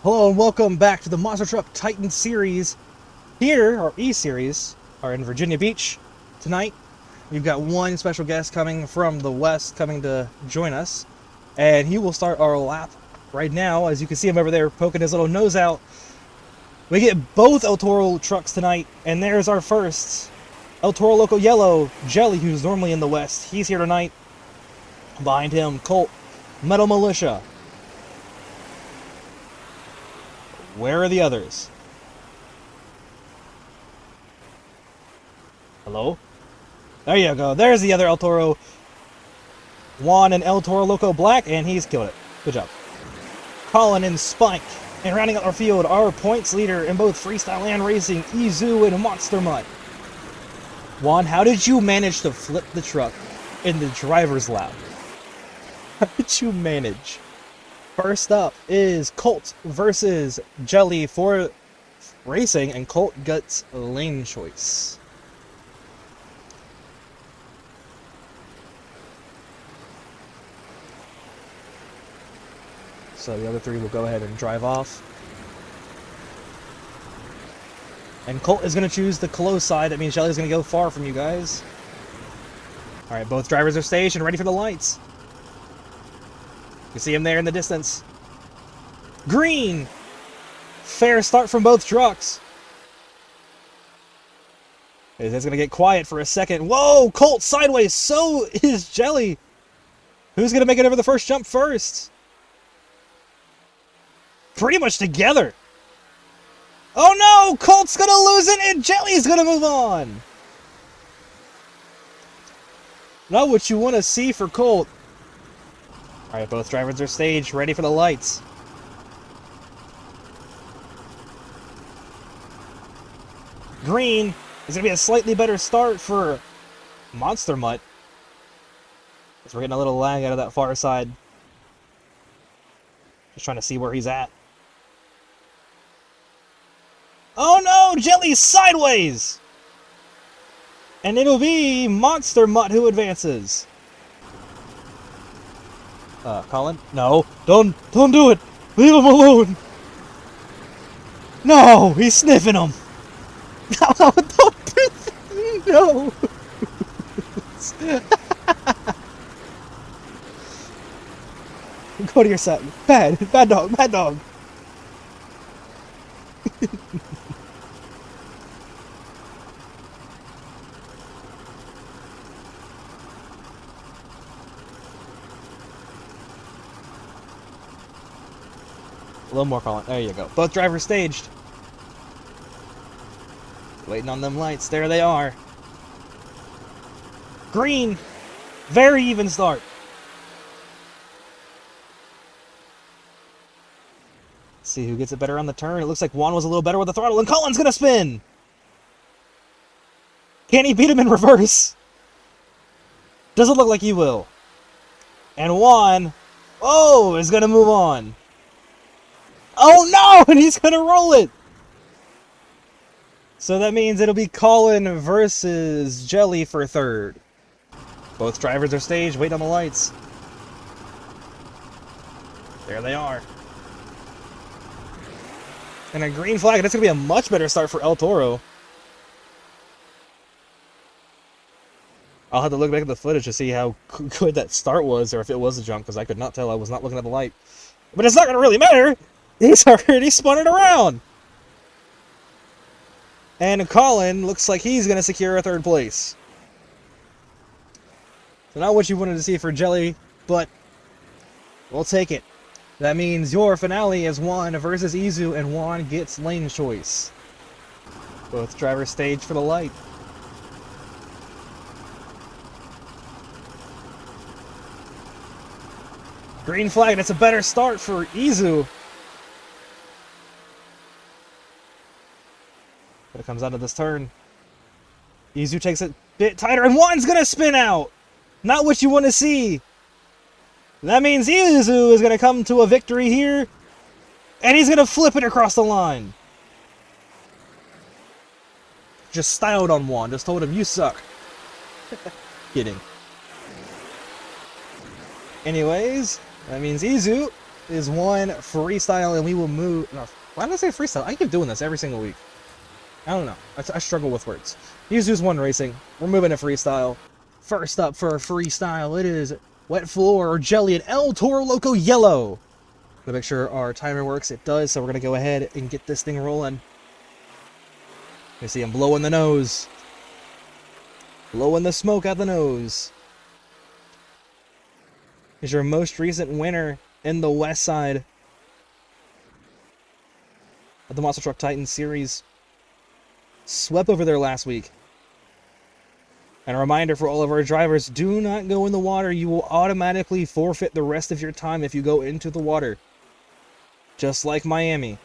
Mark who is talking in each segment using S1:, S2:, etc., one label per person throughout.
S1: Hello and welcome back to the Monster Truck Titan series. Here, our E-series, are in Virginia Beach tonight. We've got one special guest coming from the west coming to join us. And he will start our lap right now. As you can see him over there poking his little nose out. We get both El Toro trucks tonight. And there's our first El Toro Loco Yellow, Jelly, who's normally in the west. He's here tonight. Behind him, Colt, Metal Militia. Where are the others? Hello? There you go. There's the other El Toro. Juan and El Toro Loco Black, and he's killed it. Good job. Colin and Spike. And rounding out our field, our points leader in both freestyle and racing, Izu and Monster Mutt. Juan, how did you manage to flip the truck in the driver's lap? How did you manage? First up is Colt versus Jelly for racing, and Colt gets lane choice. So the other three will go ahead and drive off. And Colt is going to choose the close side. That means Jelly's going to go far from you guys. Alright, both drivers are staged and ready for the lights. You see him there in the distance. Green! Fair start from both trucks. It's going to get quiet for a second. Whoa! Colt sideways! So is Jelly! Who's going to make it over the first jump first? Pretty much together. Oh no! Colt's going to lose it and Jelly's going to move on! Not what you want to see for Colt. Alright, both drivers are staged, ready for the lights. Green is going to be a slightly better start for Monster Mutt. Because we're getting a little lag out of that far side. Just trying to see where he's at. Oh no! Jelly's sideways! And it'll be Monster Mutt who advances. Colin? No. Don't do it! Leave him alone! No! He's sniffing him! No! Don't do that! No! Go to your side. Bad dog, bad dog! A little more, Colin. There you go. Both drivers staged. Waiting on them lights. There they are. Green. Very even start. Let's see who gets it better on the turn. It looks like Juan was a little better with the throttle, and Colin's going to spin. Can he beat him in reverse? Doesn't look like he will. And Juan, oh, is going to move on. Oh no! And he's going to roll it! So that means it'll be Colin versus Jelly for third. Both drivers are staged, waiting on the lights. There they are. And a green flag, that's going to be a much better start for El Toro. I'll have to look back at the footage to see how good that start was, or if it was a jump, because I could not tell. I was not looking at the light. But it's not going to really matter! He's already spun it around! And Colin looks like he's going to secure a third place. So not what you wanted to see for Jelly, but we'll take it. That means your finale is Juan versus Izu, and Juan gets lane choice. Both drivers staged for the light. Green flag, that's a better start for Izu. But it comes out of this turn. Izu takes it a bit tighter, and Juan's going to spin out! Not what you want to see! That means Izu is going to come to a victory here, and he's going to flip it across the line. Just styled on Juan, just told him, you suck. Kidding. Anyways, that means Izu is one freestyle, and we will move. No, why did I say freestyle? I keep doing this every single week. I don't know. I struggle with words. Here's just one racing. We're moving to freestyle. First up for freestyle, it is Wet Floor Jelly and El Toro Loco Yellow. To make sure our timer works, it does. So we're gonna go ahead and get this thing rolling. You see him blowing the nose, blowing the smoke out the nose. Is your most recent winner in the West Side of the Monster Truck Titans series. Swept over there last week. And a reminder for all of our drivers, do not go in the water. You will automatically forfeit the rest of your time if you go into the water. Just like Miami.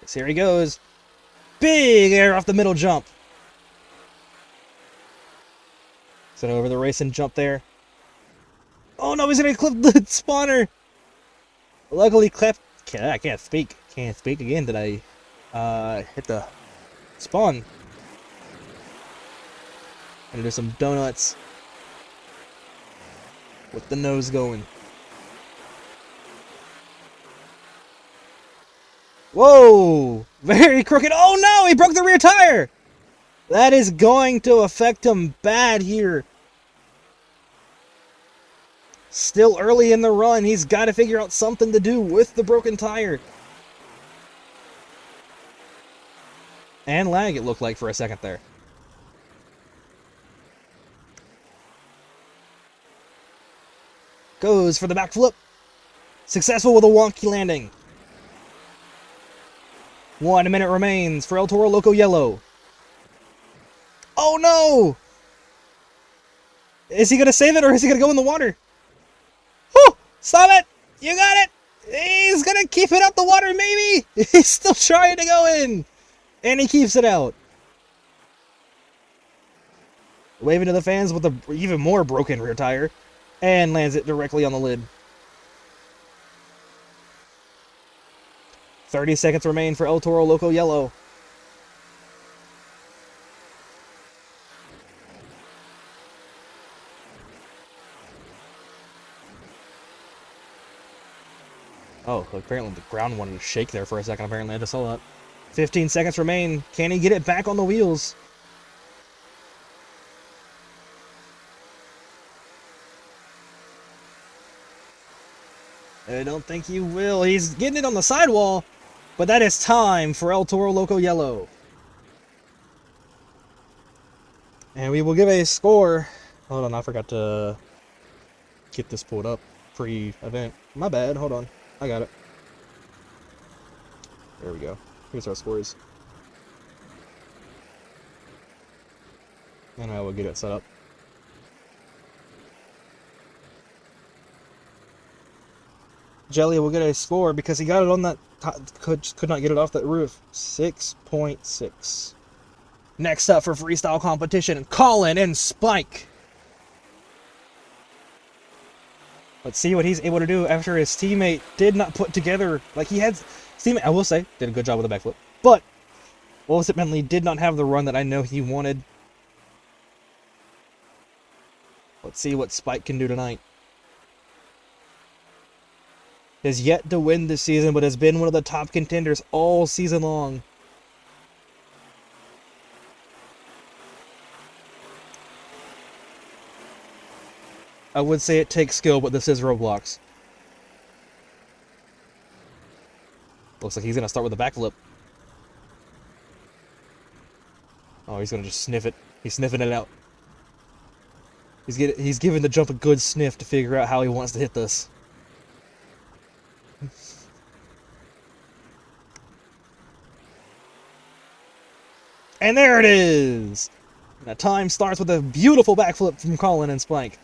S1: So here he goes. Big air off the middle jump. Set over the race and jump there. Oh no, he's gonna clip the spawner. Luckily clipped. I can't speak. Can't speak again today. Hit the spawn. Gonna do some donuts. With the nose going. Whoa! Very crooked. Oh no! He broke the rear tire! That is going to affect him bad here. Still early in the run. He's got to figure out something to do with the broken tire. And lag, it looked like, for a second there. Goes for the backflip. Successful with a wonky landing. 1 minute remains for El Toro Loco Yellow. Oh no! Is he going to save it or is he going to go in the water? Whew! Stop it! You got it! He's going to keep it out the water, maybe! He's still trying to go in! And he keeps it out. Waving to the fans with an even more broken rear tire. And lands it directly on the lid. 30 seconds remain for El Toro Loco Yellow. Oh, apparently the ground wanted to shake there for a second. Apparently I just saw that. 15 seconds remain. Can he get it back on the wheels? I don't think he will. He's getting it on the sidewall. But that is time for El Toro Loco Yellow. And we will give a score. Hold on, I forgot to get this pulled up pre-event. My bad, hold on. I got it. There we go. Here's our scores. And I will get it set up. Jelly will get a score because he got it on that, could not get it off that roof. 6.6. Next up for freestyle competition, Colin and Spike. Let's see what he's able to do after his teammate did not put together, like he had, his teammate, I will say, did a good job with the backflip, but ultimately did not have the run that I know he wanted. Let's see what Spike can do tonight. Has yet to win this season, but has been one of the top contenders all season long. I would say it takes skill, but this is Roblox. Looks like he's going to start with a backflip. Oh, he's going to just sniff it. He's sniffing it out. He's giving the jump a good sniff to figure out how he wants to hit this. And there it is! Now time starts with a beautiful backflip from Colin and Spike.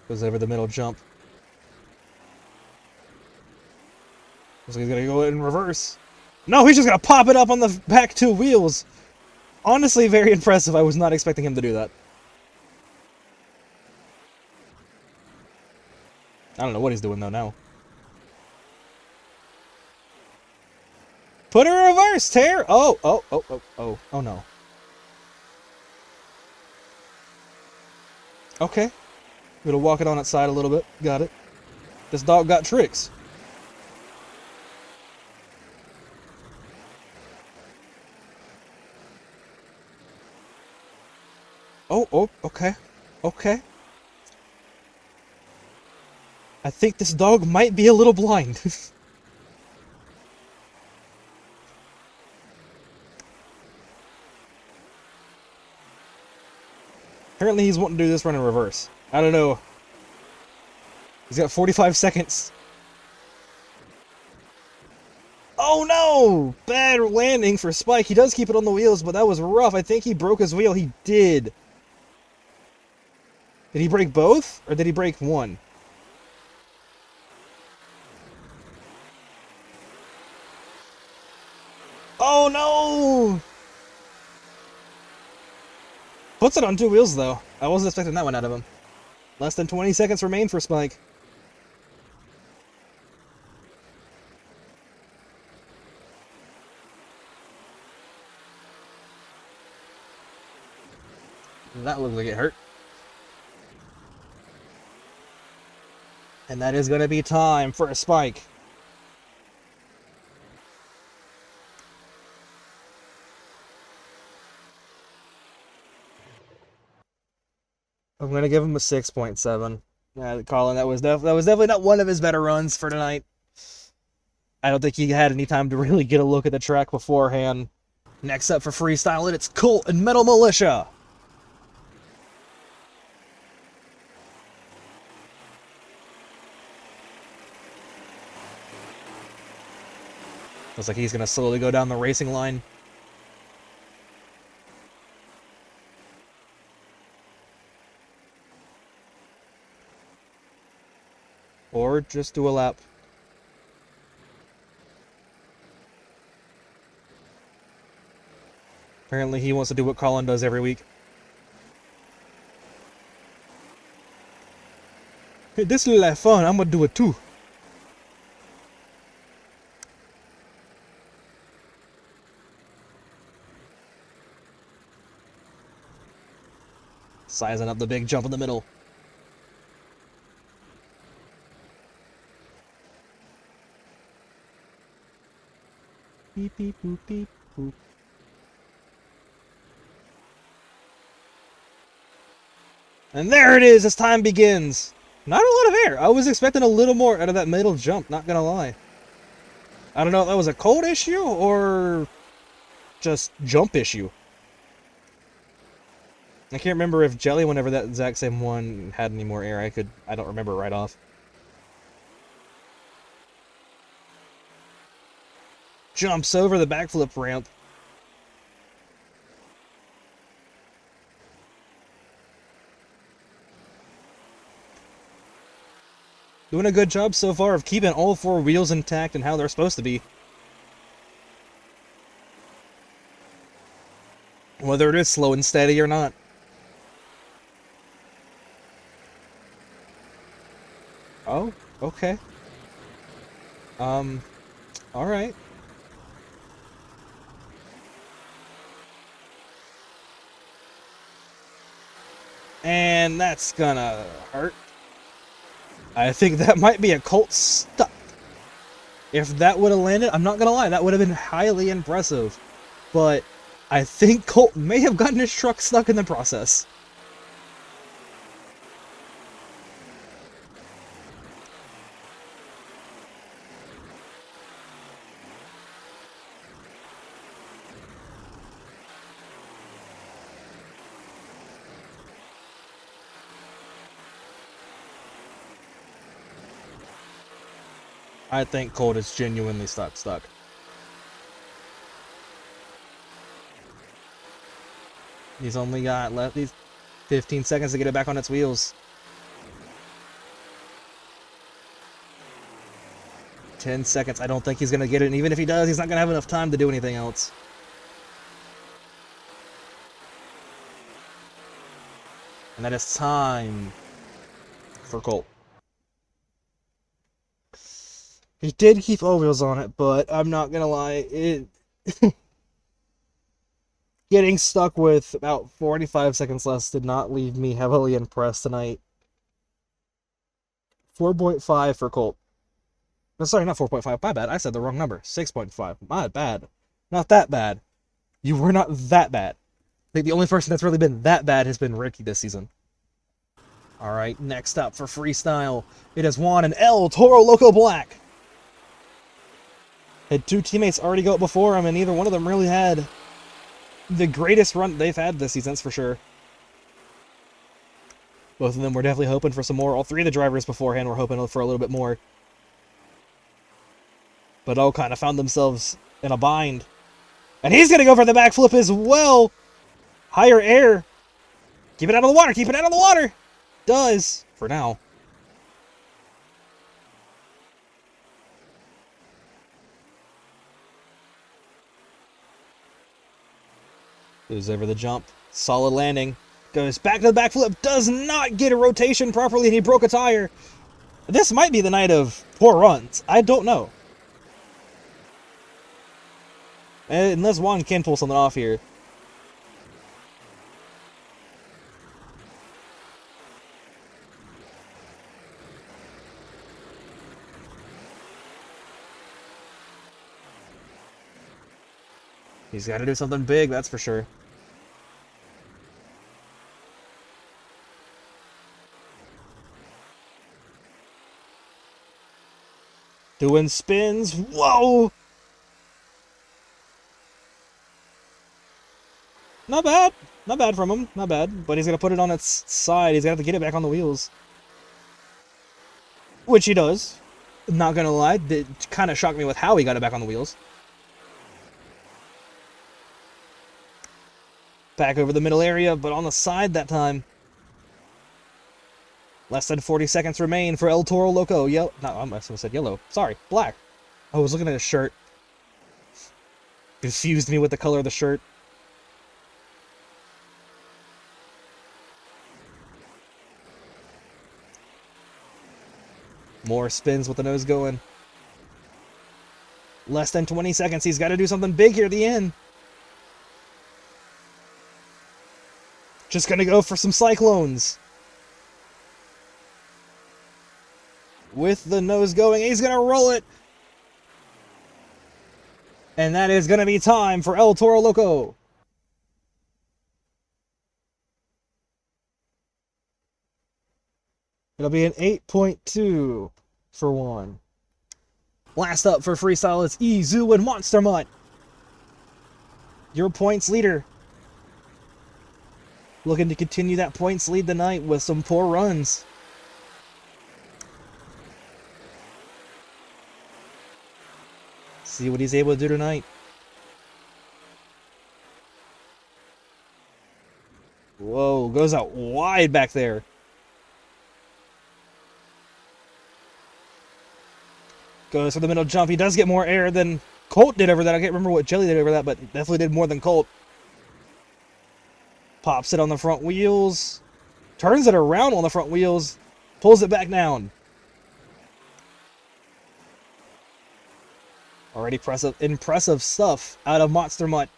S1: Goes over the middle jump. Looks like he's gonna go in reverse. No, he's just gonna pop it up on the back two wheels. Honestly, very impressive. I was not expecting him to do that. I don't know what he's doing, though, now. Put her in reverse, tear! Oh, no. Okay. I'm gonna walk it on its side a little bit. Got it. This dog got tricks. Oh, okay. Okay. I think this dog might be a little blind. Apparently he's wanting to do this run in reverse. I don't know. He's got 45 seconds. Oh no! Bad landing for Spike. He does keep it on the wheels, but that was rough. I think he broke his wheel. He did. Did he break both? Or did he break one? Oh no! Puts it on two wheels though. I wasn't expecting that one out of him. Less than 20 seconds remain for Spike. That looked like it hurt. And that is going to be time for a Spike. I'm going to give him a 6.7. Yeah, Colin, that was definitely not one of his better runs for tonight. I don't think he had any time to really get a look at the track beforehand. Next up for freestyle, it's Colt and Metal Militia. Looks like he's going to slowly go down the racing line. Or just do a lap. Apparently he wants to do what Colin does every week. Hey, this is like fun. I'm going to do it too. Sizing up the big jump in the middle. Beep, beep, boop, beep, boop. And there it is, as time begins. Not a lot of air. I was expecting a little more out of that middle jump, not gonna lie. I don't know if that was a cold issue or just jump issue. I can't remember if Jelly, whenever that exact same one had any more air. I don't remember right off. Jumps over the backflip ramp. Doing a good job so far of keeping all four wheels intact and how they're supposed to be. Whether it is slow and steady or not. Oh, okay. Alright. And that's gonna hurt. I think that might be a Colt stuck. If that would have landed, I'm not gonna lie, that would have been highly impressive. But I think Colt may have gotten his truck stuck in the process. I think Colt is genuinely stuck. He's only got left these 15 seconds to get it back on its wheels. 10 seconds. I don't think he's going to get it. And even if he does, he's not going to have enough time to do anything else. And that is time for Colt. He did keep all-wheels on it, but I'm not gonna lie, it getting stuck with about 45 seconds less did not leave me heavily impressed tonight. 4.5 for Colt. No, sorry, not 4.5. My bad. I said the wrong number. 6.5. My bad. Not that bad. You were not that bad. I think the only person that's really been that bad has been Ricky this season. Alright, next up for freestyle, it is Juan and El Toro Loco Black. Had two teammates already go up before him, and neither one of them really had the greatest run they've had this season, that's for sure. Both of them were definitely hoping for some more. All three of the drivers beforehand were hoping for a little bit more. But all kind of found themselves in a bind. And he's going to go for the backflip as well. Higher air. Keep it out of the water. Keep it out of the water. Does. For now. Goes over the jump. Solid landing. Goes back to the backflip. Does not get a rotation properly, and he broke a tire. This might be the night of poor runs. I don't know. Unless Juan can pull something off here. He's got to do something big, that's for sure. Doing spins. Whoa! Not bad. Not bad from him. Not bad. But he's going to put it on its side. He's going to have to get it back on the wheels. Which he does. Not going to lie. It kind of shocked me with how he got it back on the wheels. Back over the middle area, but on the side that time. Less than 40 seconds remain for El Toro Loco. No, I must have said yellow. Sorry, black. I was looking at his shirt. Confused me with the color of the shirt. More spins with the nose going. Less than 20 seconds. He's got to do something big here at the end. Just going to go for some cyclones. With the nose going, he's going to roll it. And that is going to be time for El Toro Loco. It'll be an 8.2 for Juan. Last up for freestyle is Izu and Monster Mutt. Your points leader. Looking to continue that points lead tonight with some poor runs. See what he's able to do tonight. Whoa, goes out wide back there. Goes for the middle jump. He does get more air than Colt did over that. I can't remember what Jelly did over that, but definitely did more than Colt. Pops it on the front wheels. Turns it around on the front wheels. Pulls it back down. Already impressive stuff out of Monster Mutt.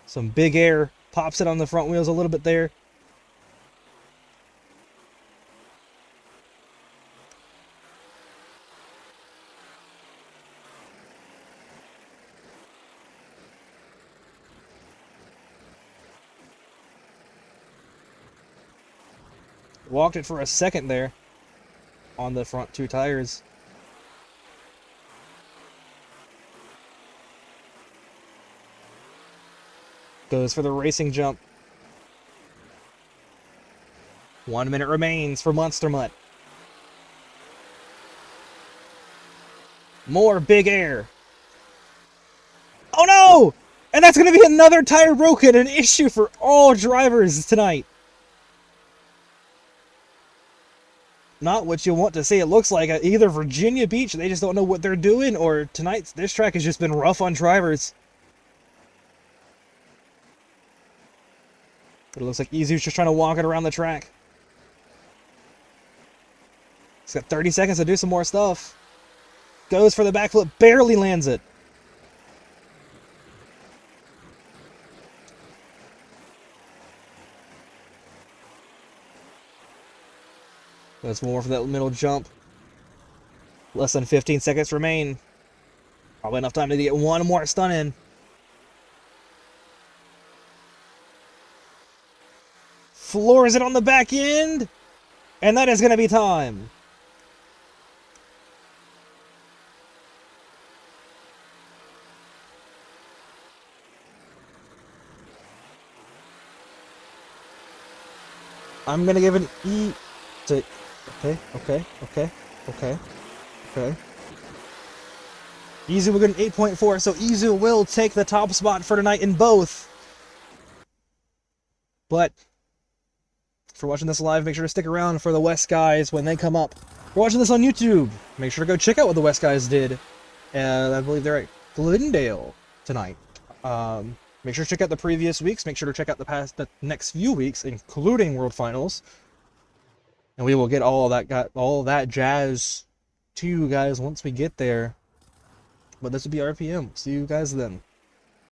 S1: Some big air. Pops it on the front wheels a little bit there. Walked it for a second there on the front two tires. Goes for the racing jump. 1 minute remains for Monster Mutt. More big air. Oh no! And that's going to be another tire broken, an issue for all drivers tonight. Not what you want to see. It looks like either Virginia Beach, they just don't know what they're doing, or this track has just been rough on drivers. But it looks like Izu's just trying to walk it around the track. He's got 30 seconds to do some more stuff. Goes for the backflip, barely lands it. Goes more for that middle jump. Less than 15 seconds remain. Probably enough time to get one more stun in. Floors it on the back end. And that is going to be time. I'm going to give an E to... Okay. Izu will get an 8.4, so Izu will take the top spot for tonight in both. But for watching this live, make sure to stick around for the West guys when they come up. If you're watching this on YouTube, make sure to go check out what the West guys did. And I believe they're at Glendale tonight. Make sure to check out the previous weeks. Make sure to check out the next few weeks, including World Finals. And we will get all that jazz to you guys once we get there. But this will be RPM. See you guys then.